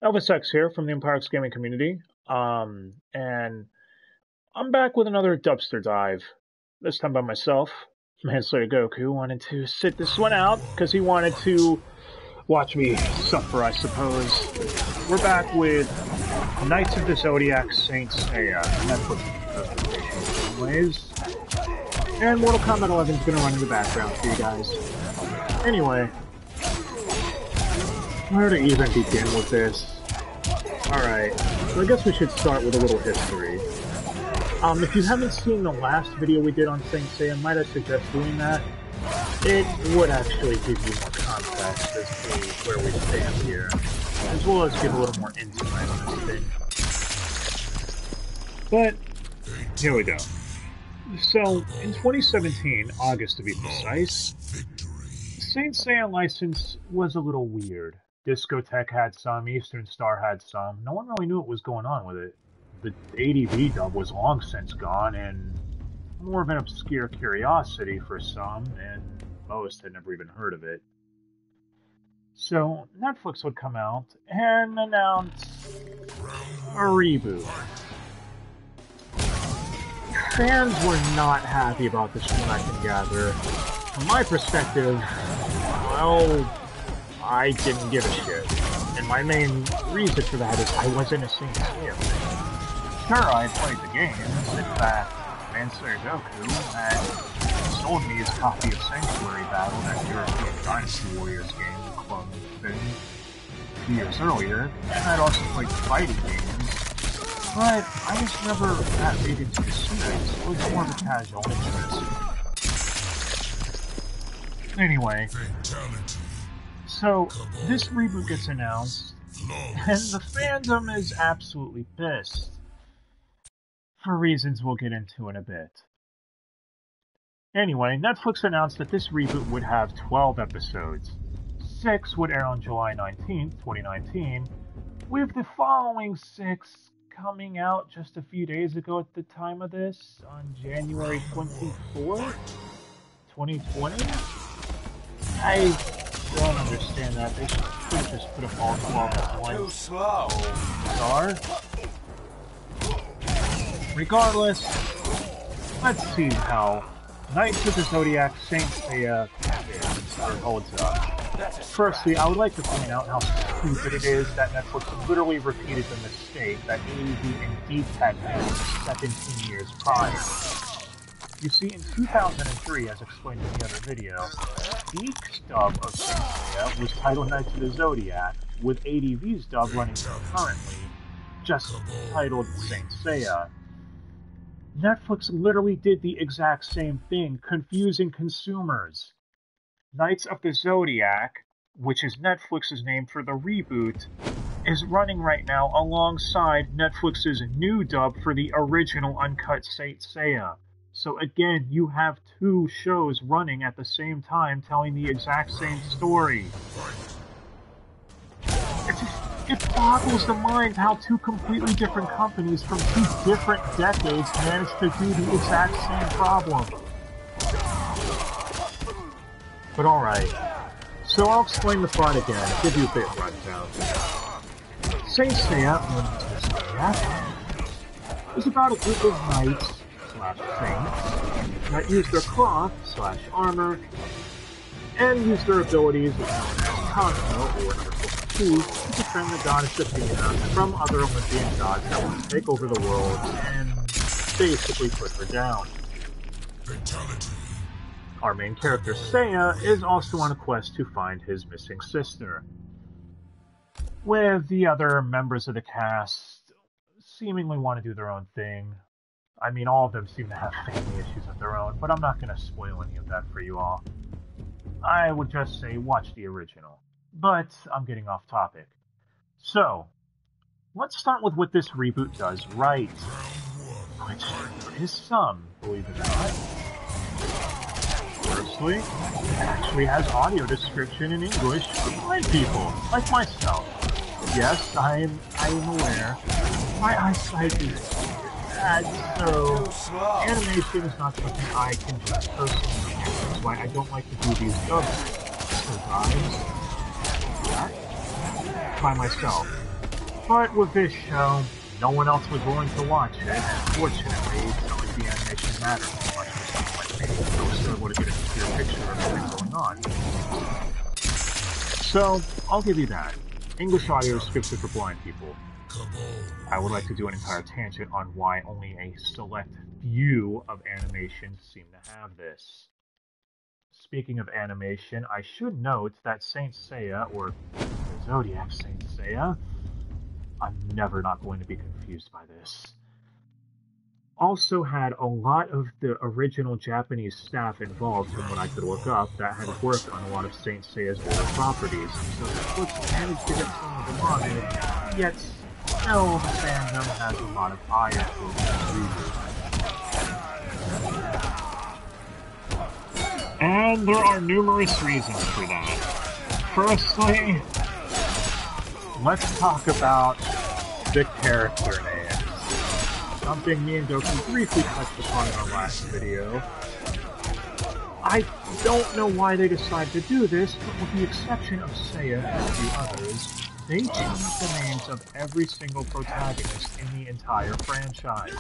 Elvis here from the Empirex Gaming community. And I'm back with another Dubster dive. This time by myself. Man, Seiya Goku wanted to sit this one out because he wanted to watch me suffer, I suppose. We're back with Knights of the Zodiac Saint Seiya. Netflix presentation, anyways. And Mortal Kombat 11 is going to run in the background for you guys. Anyway, where to even begin with this? Alright, so I guess we should start with a little history. If you haven't seen the last video we did on Saint Seiya, might I suggest doing that? It would actually give you more context as to where we stand here, as well as give a little more insight on this thing. But, here we go. So, in 2017, August to be precise, the Saint Seiya license was a little weird. Discotek had some, Eastern Star had some. No one really knew what was going on with it. The ADV dub was long since gone, and more of an obscure curiosity for some, and most had never even heard of it. So, Netflix would come out and announce a reboot. Fans were not happy about this from what I can gather. From my perspective, well, I didn't give a shit. And my main reason for that is I wasn't a Saint Seiya fan. Sure, I played the games. In fact, Seiya Goku had sold me his copy of Sanctuary Battle, that European Dynasty Warriors game clone thing, a few years earlier, and I'd also played the fighting games, but I was never that big into the series. It was more of a casual interest. Anyway, so this reboot gets announced, and the fandom is absolutely pissed. For reasons we'll get into in a bit. Anyway, Netflix announced that this reboot would have 12 episodes. 6 would air on July 19th, 2019, with the following 6 coming out just a few days ago at the time of this, on January 24th, 2020? I don't understand that. They should just put up all 12 at once. Too slow. Bizarre. Regardless, let's see how Knights of the Zodiac Saint Seiya holds up. Firstly, I would like to point out how stupid it is that Netflix literally repeated the mistake that AV and DTech made 17 years prior. You see, in 2003, as explained in the other video, Geek's dub of Saint Seiya was titled Knights of the Zodiac, with ADV's dub running concurrently, just titled Saint Seiya. Netflix literally did the exact same thing, confusing consumers. Knights of the Zodiac, which is Netflix's name for the reboot, is running right now alongside Netflix's new dub for the original uncut Saint Seiya. So again, you have two shows running at the same time telling the exact same story. It boggles the mind how two completely different companies from two different decades managed to do the exact same problem. But alright, so I'll explain the plot again, give you a bit rundown. Saint Seiya, is about a group of knights /saints that use their cloth /armor and use their abilities known as Cosmo or to defend the goddess Athena from other Olympian gods that want to take over the world and basically put her down. Fatality. Our main character, Seiya, is also on a quest to find his missing sister, with the other members of the cast seemingly want to do their own thing. I mean, all of them seem to have family issues of their own, but I'm not going to spoil any of that for you all. I would just say watch the original. But I'm getting off topic. So, let's start with what this reboot does right. Which is some, believe it or not. Firstly, it actually has audio description in English for blind people, like myself. Yes, I am aware. My eyesight is bad, so animation is not something I can just personally handle. That's why I don't like to do these dubs. So guys, by myself. But with this show, no one else was willing to watch it. Fortunately, it's not like the animation mattered so much for someone like me, so I was still able to get a clear picture of everything going on. So, I'll give you that. English audio is scripted for blind people. I would like to do an entire tangent on why only a select few of animations seem to have this. Speaking of animation, I should note that Saint Seiya, or the Zodiac Saint Seiya, I'm never not going to be confused by this, also had a lot of the original Japanese staff involved from what I could look up that had worked on a lot of Saint Seiya's older properties, so Netflix managed to get some of them on it, yet still the fandom has a lot of ire for the and there are numerous reasons for that. Firstly, let's talk about the character names. Something me and Goku briefly touched upon in our last video. I don't know why they decided to do this, but with the exception of Seiya and a few others, they changed the names of every single protagonist in the entire franchise.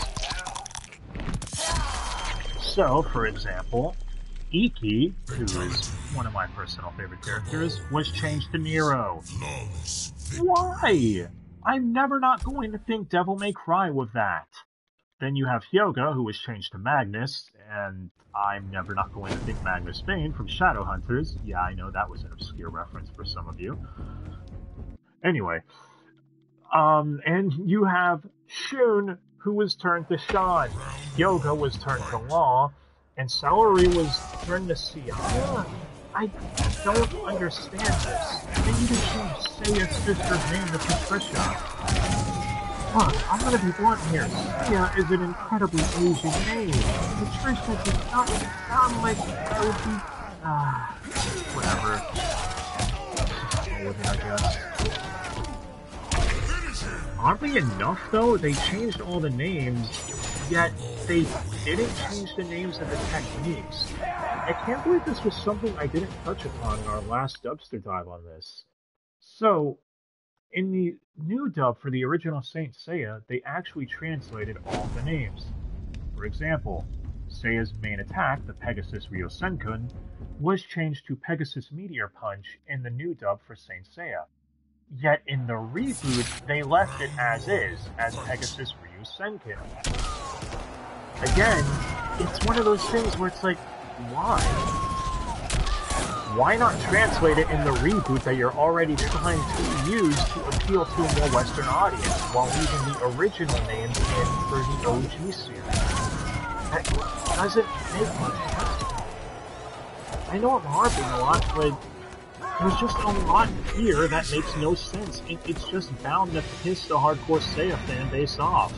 So, for example, Iki, who is one of my personal favorite characters, was changed to Nero. Why? I'm never not going to think Devil May Cry with that. Then you have Hyoga, who was changed to Magnus, and I'm never not going to think Magnus Bane from Shadowhunters. Yeah, I know that was an obscure reference for some of you. Anyway, and you have Shun, who was turned to Sean. Hyoga was turned to Law, and Salary was turned to Seiya. I don't understand this. They need to change Seiya's sister's name to Patricia. Look, I'm gonna be blunt here. Seiya is an incredibly Asian name. Patricia does not sound like it would be... whatever. Go with it, I guess. Oddly enough, though, they changed all the names, yet they didn't change the names of the techniques. I can't believe this was something I didn't touch upon in our last Dubster dive on this. So, in the new dub for the original Saint Seiya, they actually translated all the names. For example, Seiya's main attack, the Pegasus Ryosenkun, was changed to Pegasus Meteor Punch in the new dub for Saint Seiya. Yet in the reboot, they left it as is, as Pegasus Ryosenkun. Again, it's one of those things where it's like, why? Why not translate it in the reboot that you're already trying to use to appeal to a more Western audience, while leaving the original names in for the OG series? That doesn't make much sense. I know I'm harping a lot, but there's just a lot here that makes no sense. It's just bound to piss the hardcore Seiya fan base off.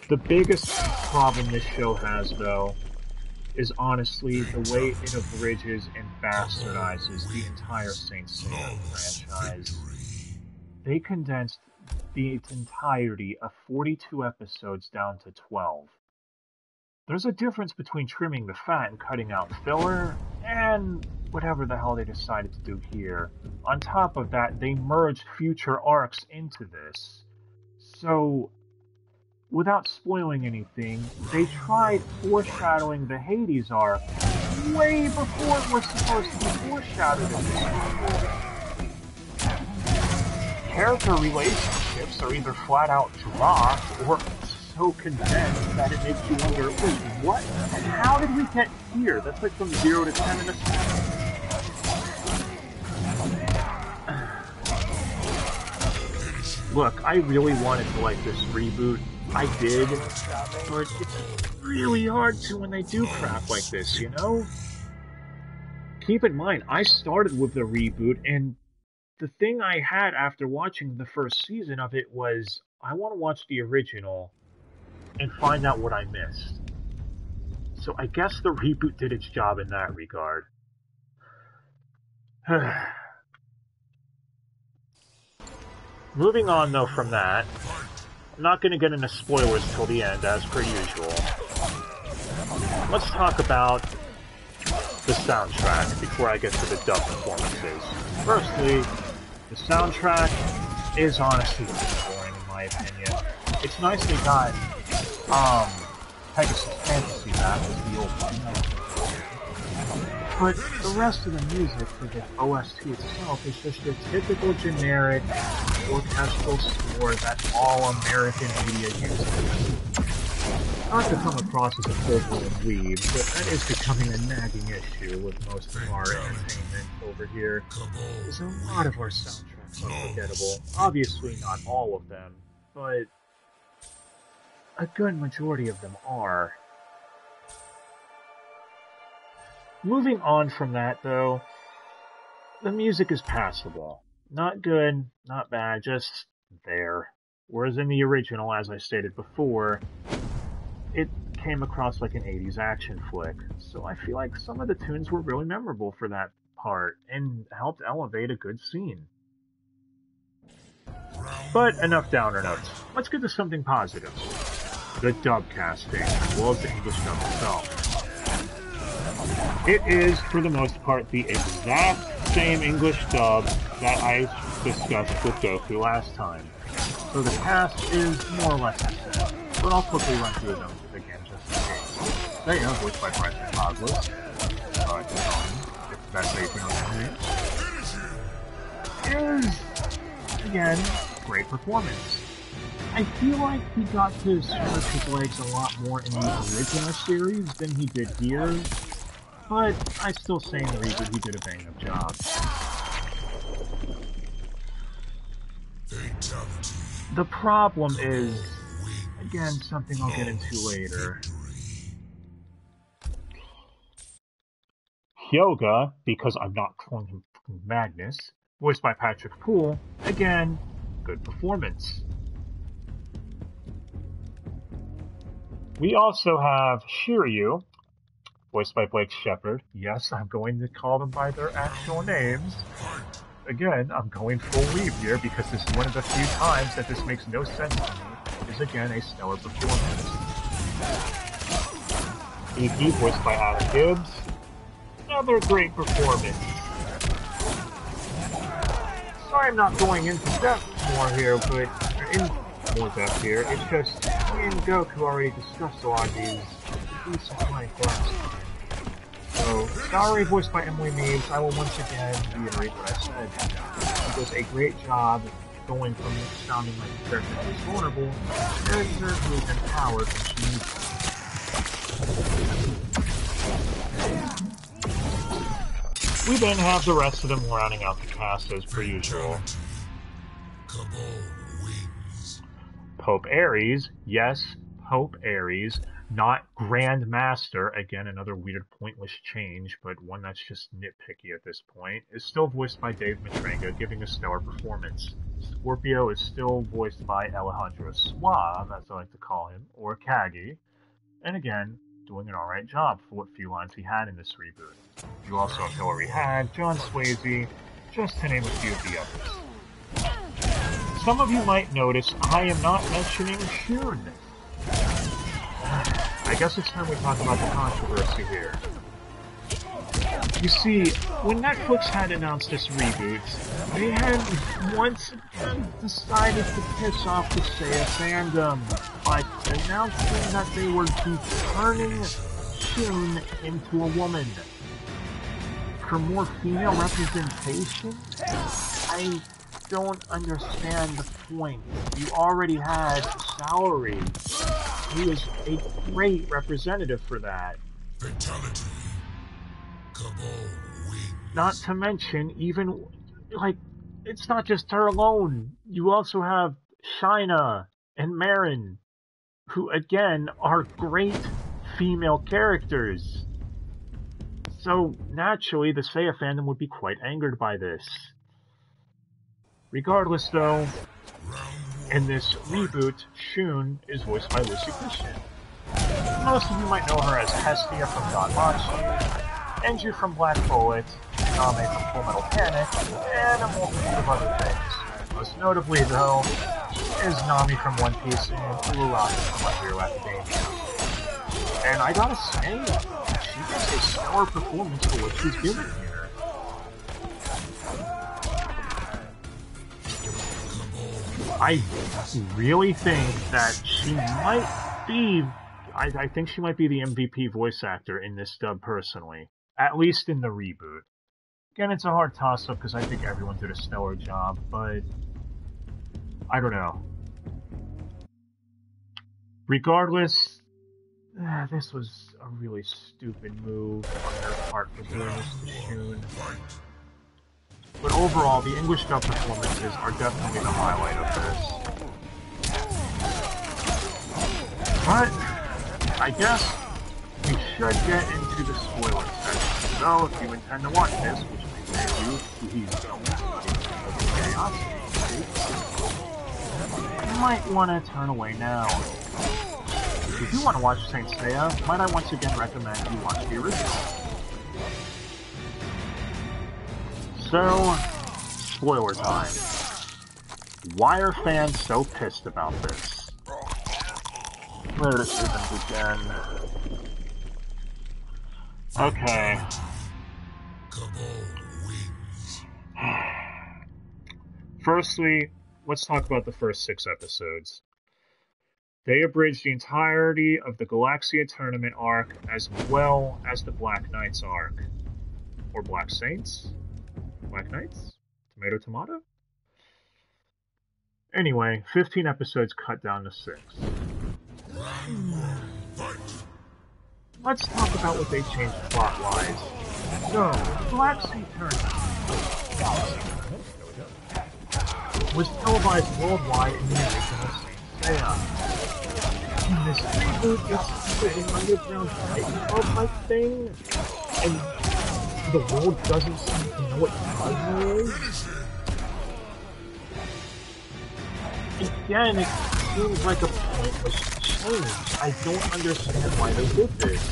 The biggest problem this show has, though, is honestly the way it abridges and bastardizes the entire Saint Seiya franchise. They condensed the entirety of 42 episodes down to 12. There's a difference between trimming the fat and cutting out filler, and whatever the hell they decided to do here. On top of that, they merged future arcs into this. So, without spoiling anything, they tried foreshadowing the Hades arc way before it was supposed to be foreshadowed in this movie. Character relationships are either flat out dropped or so condensed that it makes you wonder, wait, what? How did we get here? That's like from 0 to 10 in a second. Look, I really wanted to like this reboot. I did, but it's really hard to when they do crap like this, you know? Keep in mind, I started with the reboot, and the thing I had after watching the first season of it was, I want to watch the original and find out what I missed. So I guess the reboot did its job in that regard. Moving on, though, from that, I'm not going to get into spoilers till the end, as per usual. Let's talk about the soundtrack before I get to the dub performances. Firstly, the soundtrack is honestly boring in my opinion. It's nicely got Pegasus Fantasy back as the old one. But the rest of the music for the OST itself is just your typical generic orchestral score that all American media uses. Not to come across as a full-blown weeb, but that is becoming a nagging issue with most of our entertainment over here. Is a lot of our soundtracks are forgettable. Obviously not all of them, but a good majority of them are. Moving on from that, though, the music is passable. Not good, not bad, just there. Whereas in the original, as I stated before, it came across like an 80s action flick, so I feel like some of the tunes were really memorable for that part, and helped elevate a good scene. But enough downer notes. Let's get to something positive. The dub casting, as well as the English dub itself. It is, for the most part, the exact same English dub that I discussed with Goku last time. So the cast is more or less the same. But I'll quickly run through them again just in case. Seiya, voiced by Bryson Cosmos. If that's how you pronounce his name. Is, again, great performance. I feel like he got to stretch his legs a lot more in the original series than he did here. But I still say in the reboot he did a bang-up job. The problem is, again, something I'll get into later. Hyoga, because I'm not calling him Magnus, voiced by Patrick Poole, again, good performance. We also have Shiryu, voiced by Blake Shepard. Yes, I'm going to call them by their actual names. Again, I'm going full weeb here because this is one of the few times that this makes no sense to me. Is again a stellar performance. EP, voiced by Adam Gibbs. Another great performance. Sorry I'm not going into depth more here, but in more depth here. It's just me and Goku already discussed a lot of these decent length last time. So, Salary, voiced by Emily Meaves, I will once again reiterate what I said. She does a great job going from sounding like a character who is vulnerable to a character who is empowered when she needs it. We then have the rest of them rounding out the cast as per usual. Pope Ares, yes, Pope Ares, not Grand Master, again another weird pointless change, but one that's just nitpicky at this point, is still voiced by Dave Matranga, giving a stellar performance. Scorpio is still voiced by Alejandro Suave, as I like to call him, or Kagi, and again, doing an alright job for what few lines he had in this reboot. You also have Hilary Hagg, John Swayze, just to name a few of the others. Some of you might notice I am not mentioning Shun. I guess it's time we talk about the controversy here. You see, when Netflix had announced this reboot, they had once again decided to piss off the Seiya fandom by announcing that they were turning Shun into a woman. For more female representation? I don't understand the point. You already had Salary. He was a great representative for that. Fatality. Cabal wins. Not to mention, even, like, it's not just her alone. You also have Shaina and Marin, who, again, are great female characters. So, naturally, the Seiya fandom would be quite angered by this. Regardless, though, in this reboot, Shun is voiced by Lucy Christian. Most of you might know her as Hestia from Danmachi, Enju from Black Bullet, Name from Full Metal Panic, and a multitude of other things. Most notably, though, is Nami from One Piece and Uraraka from My Hero Academia. And I gotta say, she is a stellar performance for what she's given here. I really think that she might be... I think she might be the MVP voice actor in this dub, personally. At least in the reboot. Again, it's a hard toss-up because I think everyone did a stellar job, but... I don't know. Regardless, this was a really stupid move on their part for doing this to Shun. But overall, the English dub performances are definitely the highlight of this. But I guess we should get into the spoiler section. So if you intend to watch this, which may save you, please don't curiosity, you might want to turn away now. If you do want to watch Saint Seiya, might I once again recommend you watch the original. So, spoiler time. Why are fans so pissed about this? Where to even begin? Okay. Firstly, let's talk about the first 6 episodes. They abridged the entirety of the Galaxia Tournament arc as well as the Black Knights arc. Or Black Saints? Black Knights? Tomato tomato? Anyway, 15 episodes cut down to 6. Let's talk about what they changed plot-wise. So, the Galaxia Tournament was televised worldwide in the original Saint Seiya. In this reboot, it's an underground Titan club-like thing, and the world doesn't seem to know what Cosmo is. Again, it seems like a pointless change. I don't understand why they did this.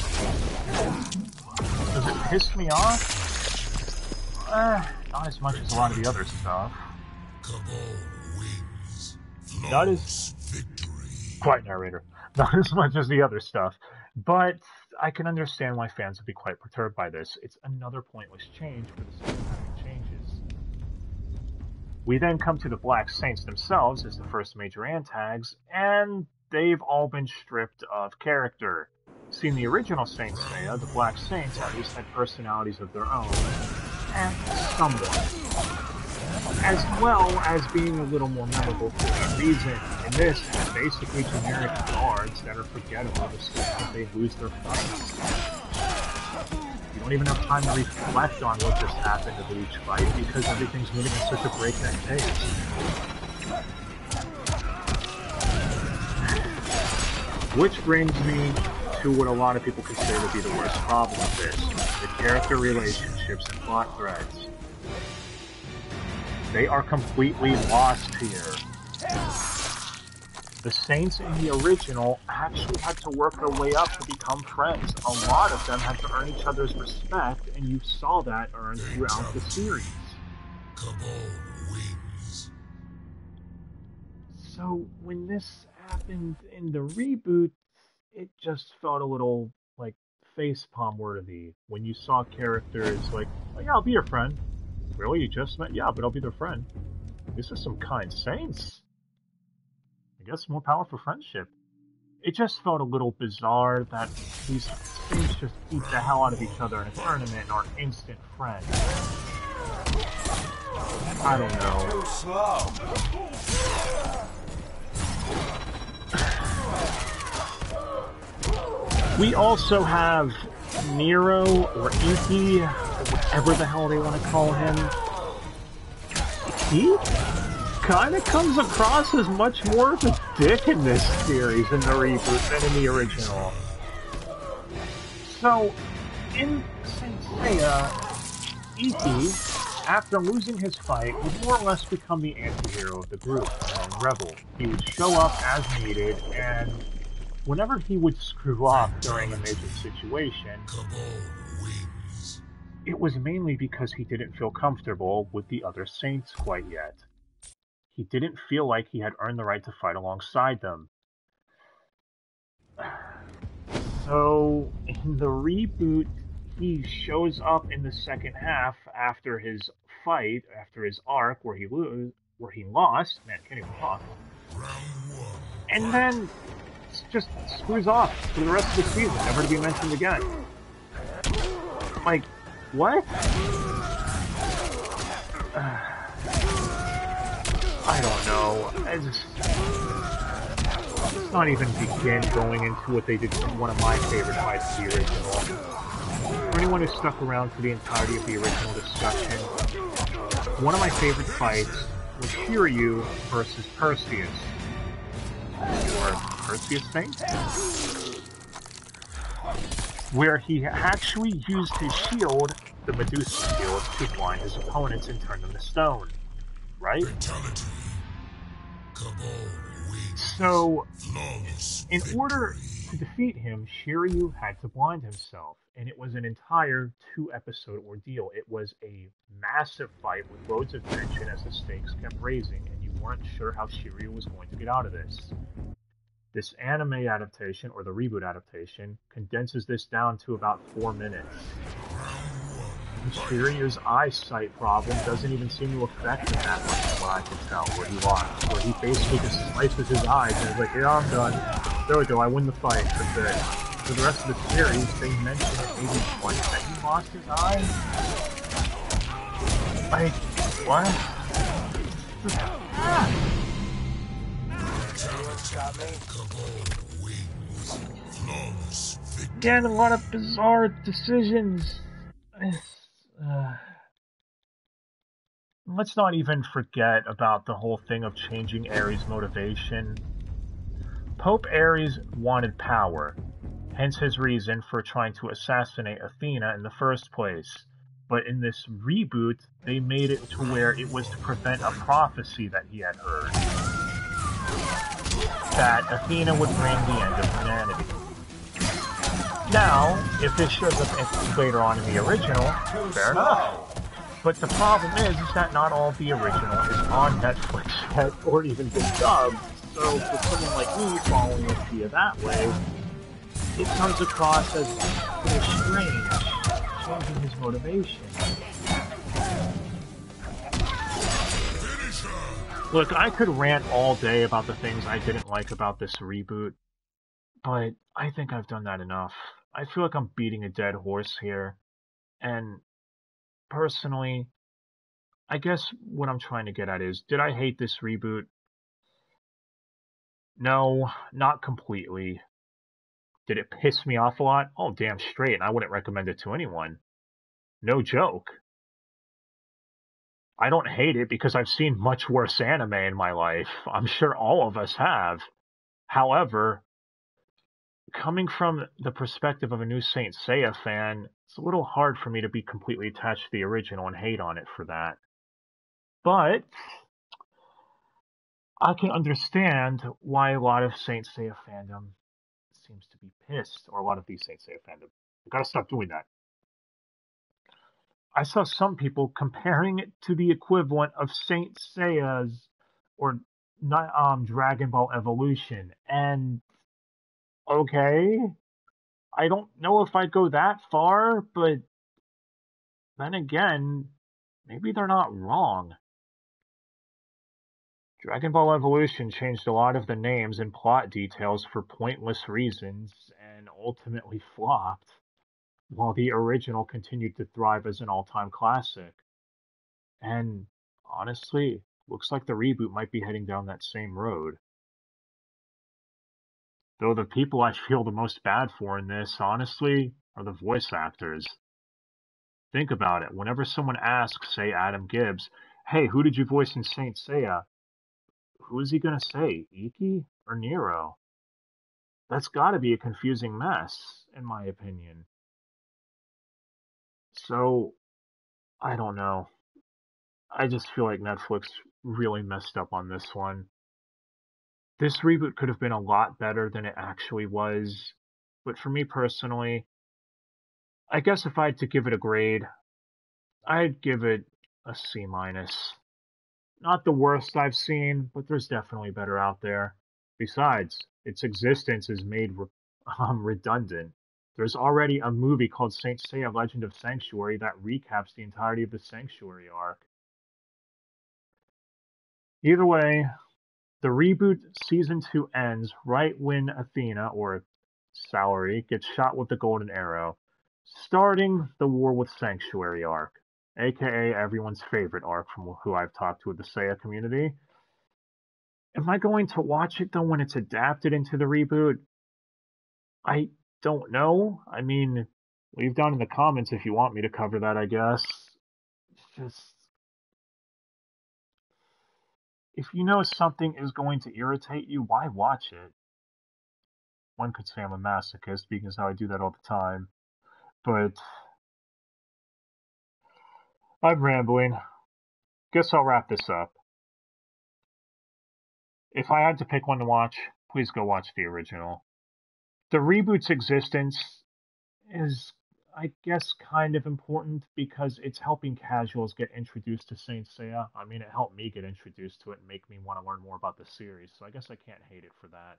Does it piss me off? Not as much as a lot of the other stuff. Not as... Quiet, narrator. Not as much as the other stuff, but I can understand why fans would be quite perturbed by this. It's another pointless change for the sake of having changes. We then come to the Black Saints themselves as the first major antags, and they've all been stripped of character. See, in the original Saint Seiya, the Black Saints at least had personalities of their own, and somewhat. As well as being a little more memorable for that reason. In this, they're basically generic guards that are forgettable the second they lose their fights. You don't even have time to reflect on what just happened at each fight because everything's moving at such a breakneck pace. Which brings me to what a lot of people consider to be the worst problem of this, the character relationships and plot threads. They are completely lost here. The Saints in the original actually had to work their way up to become friends. A lot of them had to earn each other's respect, and you saw that earned throughout the series. So when this happened in the reboot, it just felt a little like facepalm worthy when you saw characters like, oh yeah, I'll be your friend. Really? You just met? Yeah, but I'll be their friend. This is some kind saints. I guess more power for friendship. It just felt a little bizarre that these saints just beat the hell out of each other in a tournament and are instant friends. I don't know. Too slow. We also have Nero, or Inky, or whatever the hell they want to call him. He kind of comes across as much more of a dick in this series in the reboot than in the original. So, in Saint Seiya, Inky, after losing his fight, would more or less become the anti-hero of the group, and Rebel. He would show up as needed, and whenever he would screw up during a major situation, it was mainly because he didn't feel comfortable with the other Saints quite yet. He didn't feel like he had earned the right to fight alongside them. So, in the reboot, he shows up in the second half after his fight, after his arc where he lost. Man, can't even talk. And then just screws off for the rest of the season, never to be mentioned again. Like, what? I don't know. Let's not even begin going into what they did from one of my favorite fights, the original. For anyone who stuck around for the entirety of the original discussion, one of my favorite fights was Shiryu versus Perseus. Or Perseus thing? Where he actually used his shield, the Medusa shield, to blind his opponents and turn them to stone. Right? So, in order to defeat him, Shiryu had to blind himself, and it was an entire 2-episode ordeal. It was a massive fight with loads of tension as the stakes kept raising, and you weren't sure how Shiryu was going to get out of this. This anime adaptation, or the reboot adaptation, condenses this down to about 4 minutes. Shiryu's eyesight problem doesn't even seem to affect him that much from what I can tell, where he lost. Where he basically just slices his eyes and is like, yeah, I'm done. There we go, I win the fight. That's it. For the rest of the series, they mention it maybe twice that he lost his eye. Like, what? Again, a lot of bizarre decisions. Let's not even forget about the whole thing of changing Ares' motivation. Pope Ares wanted power, hence his reason for trying to assassinate Athena in the first place. But in this reboot, they made it to where it was to prevent a prophecy that he had heard. That Athena would bring the end of humanity. Now, if this shows up later on in the original, fair enough. But the problem is that not all of the original is on Netflix yet, or even been dubbed. So for someone like me following it via that way, it comes across as a little strange, changing his motivation. Look, I could rant all day about the things I didn't like about this reboot, but I think I've done that enough. I feel like I'm beating a dead horse here, and personally, I guess what I'm trying to get at is, did I hate this reboot? No, not completely. Did it piss me off a lot? Oh, damn straight, and I wouldn't recommend it to anyone. No joke. I don't hate it because I've seen much worse anime in my life. I'm sure all of us have. However, coming from the perspective of a new Saint Seiya fan, it's a little hard for me to be completely attached to the original and hate on it for that. But I can understand why a lot of Saint Seiya fandom seems to be pissed, or a lot of these Saint Seiya fandom. I gotta stop doing that. I saw some people comparing it to the equivalent of Saint Seiya's or Dragon Ball Evolution, and okay, I don't know if I'd go that far, but then again, maybe they're not wrong. Dragon Ball Evolution changed a lot of the names and plot details for pointless reasons and ultimately flopped, while the original continued to thrive as an all-time classic. And honestly, looks like the reboot might be heading down that same road. Though the people I feel the most bad for in this, honestly, are the voice actors. Think about it. Whenever someone asks, say, Adam Gibbs, hey, who did you voice in Saint Seiya? Who is he going to say, Iki or Nero? That's got to be a confusing mess, in my opinion. So, I don't know. I just feel like Netflix really messed up on this one. This reboot could have been a lot better than it actually was, but for me personally, I guess if I had to give it a grade, I'd give it a C minus. Not the worst I've seen, but there's definitely better out there. Besides, its existence is made redundant. There's already a movie called Saint Seiya Legend of Sanctuary that recaps the entirety of the Sanctuary arc. Either way, the reboot season 2 ends right when Athena, or Salary, gets shot with the golden arrow, starting the War with Sanctuary arc, aka everyone's favorite arc from who I've talked to with the Seiya community. Am I going to watch it though when it's adapted into the reboot? I don't know. I mean, leave down in the comments if you want me to cover that, I guess. Just, if you know something is going to irritate you, why watch it? One could say I'm a masochist because how I do that all the time. But I'm rambling. Guess I'll wrap this up. If I had to pick one to watch, please go watch the original. The reboot's existence is, I guess, kind of important because it's helping casuals get introduced to Saint Seiya. I mean, it helped me get introduced to it and make me want to learn more about the series, so I guess I can't hate it for that.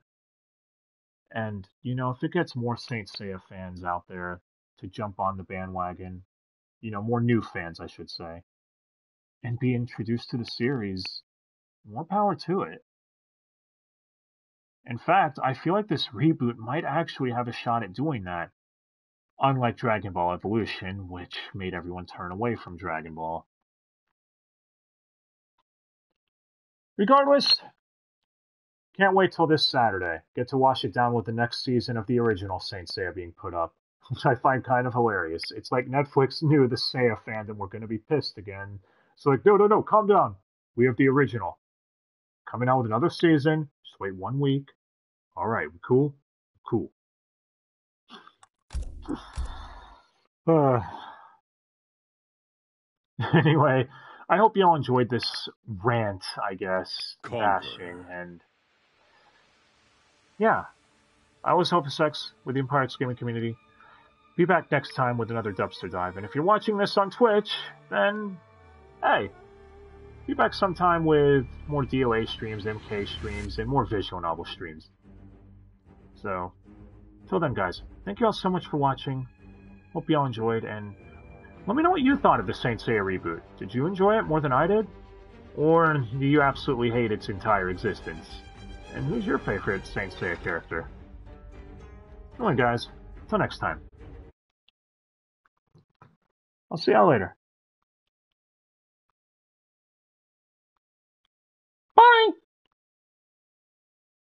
And, you know, if it gets more Saint Seiya fans out there to jump on the bandwagon, you know, more new fans, I should say, and be introduced to the series, more power to it. In fact, I feel like this reboot might actually have a shot at doing that, unlike Dragon Ball Evolution, which made everyone turn away from Dragon Ball. Regardless, can't wait till this Saturday. Get to wash it down with the next season of the original Saint Seiya being put up, which I find kind of hilarious. It's like Netflix knew the Seiya fandom were going to be pissed again. So like, no, calm down. We have the original. Coming out with another season. Just wait 1 week. All right, cool? Cool. Anyway, I hope y'all enjoyed this rant, I guess, bashing, and yeah, I was Hopus X with the Empire X Gaming community. Be back next time with another Dubster dive, and if you're watching this on Twitch, then hey, be back sometime with more DOA streams, MK streams, and more visual novel streams. So, till then, guys, thank you all so much for watching. Hope you all enjoyed, and let me know what you thought of the Saint Seiya reboot. Did you enjoy it more than I did? Or do you absolutely hate its entire existence? And who's your favorite Saint Seiya character? Anyway, guys, until next time. I'll see y'all later. Bye!